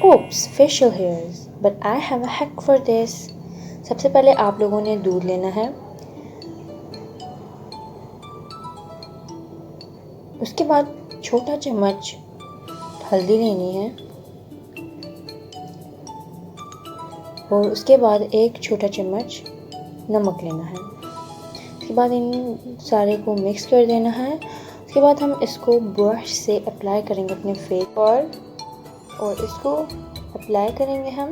Oops, facial hairs. But I have a hack for this. सबसे पहले आप लोगों ने दूध लेना है, उसके बाद छोटा चम्मच हल्दी लेनी है और उसके बाद एक छोटा चम्मच नमक लेना है। उसके बाद इन सारे को मिक्स कर देना है। उसके बाद हम इसको ब्रश से अप्लाई करेंगे अपने फेस पर और इसको अप्लाई करेंगे हम।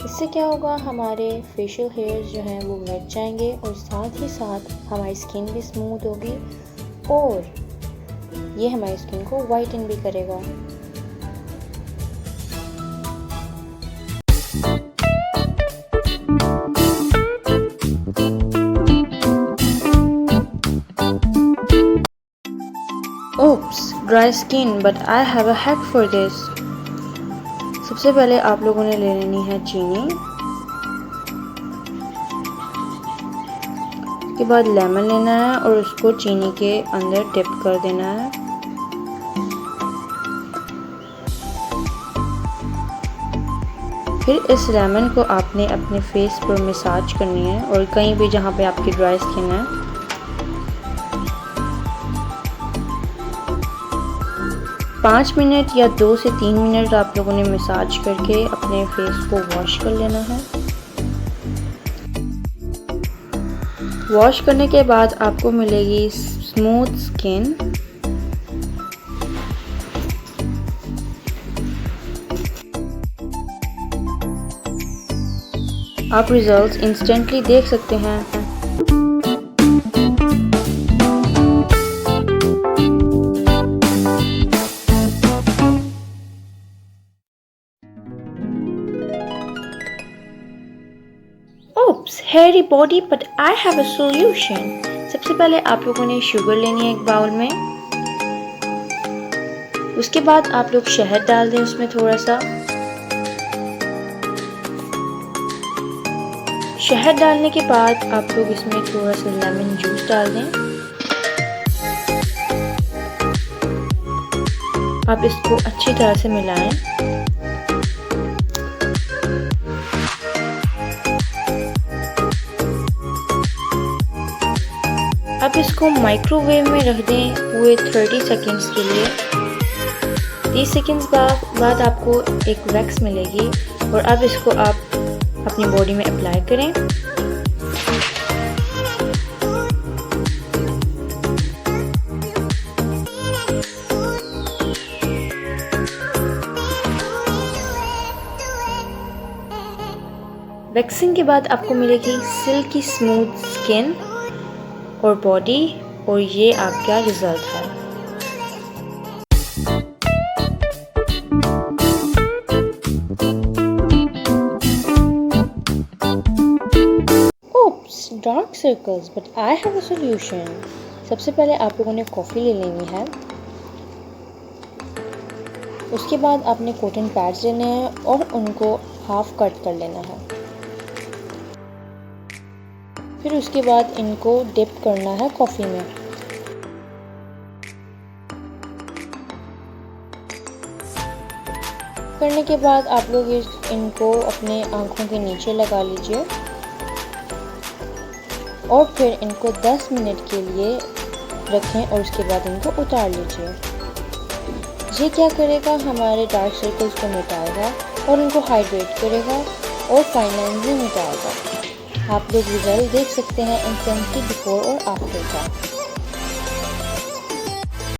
इससे क्या होगा, हमारे फेशियल हेयर्स जो हैं वो मिट जाएंगे और साथ ही साथ हमारी स्किन भी स्मूथ होगी और ये हमारी स्किन को वाइटन भी करेगा। Oops, dry skin, but I have a hack for this. सबसे पहले आप लोगों ने ले लेनी है चीनी, उसके बाद लेमन लेना है और उसको चीनी के अंदर डिप कर देना है। फिर इस लेमन को आपने अपने फेस पर मसाज करनी है और कहीं भी जहाँ पे आपकी ड्राई स्किन है। 5 मिनट या 2 से 3 मिनट आप लोगों ने मसाज करके अपने फेस को वॉश कर लेना है। वॉश करने के बाद आपको मिलेगी स्मूथ स्किन। आप रिजल्ट्स इंस्टेंटली देख सकते हैं। Oops, hairy body, but I have a solution. सबसे पहले आप लोगों ने शुगर लेनी है एक बाउल में। उसके बाद आप लोग शहद डाल दें उसमें थोड़ा सा। शहद डालने के बाद आप लोग इसमें थोड़ा सा लेमन जूस डाल दें। आप इसको अच्छी तरह से मिलाएं। अब इसको माइक्रोवेव में रख दें पूरे 30 सेकेंड्स के लिए। 30 सेकेंड्स बाद आपको एक वैक्स मिलेगी और अब इसको आप अपनी बॉडी में अप्लाई करें। वैक्सिंग के बाद आपको मिलेगी सिल्की स्मूथ स्किन और बॉडी, और ये आपका रिजल्ट है। Oops, dark circles, but I have a solution. सबसे पहले आप लोगों ने कॉफ़ी ले लेनी है। उसके बाद आपने कॉटन पैड्स लेने हैं और उनको हाफ कट कर लेना है। फिर उसके बाद इनको डिप करना है कॉफ़ी में। करने के बाद आप लोग इनको अपने आँखों के नीचे लगा लीजिए और फिर इनको 10 मिनट के लिए रखें और उसके बाद इनको उतार लीजिए। ये क्या करेगा, हमारे डार्क सर्कल्स को मिटाएगा और इनको हाइड्रेट करेगा और फाइन लाइंस भी मिटाएगा। आप लोग रिजल्ट देख सकते हैं इंस्टेंटली बिफोर और आफ्टर का।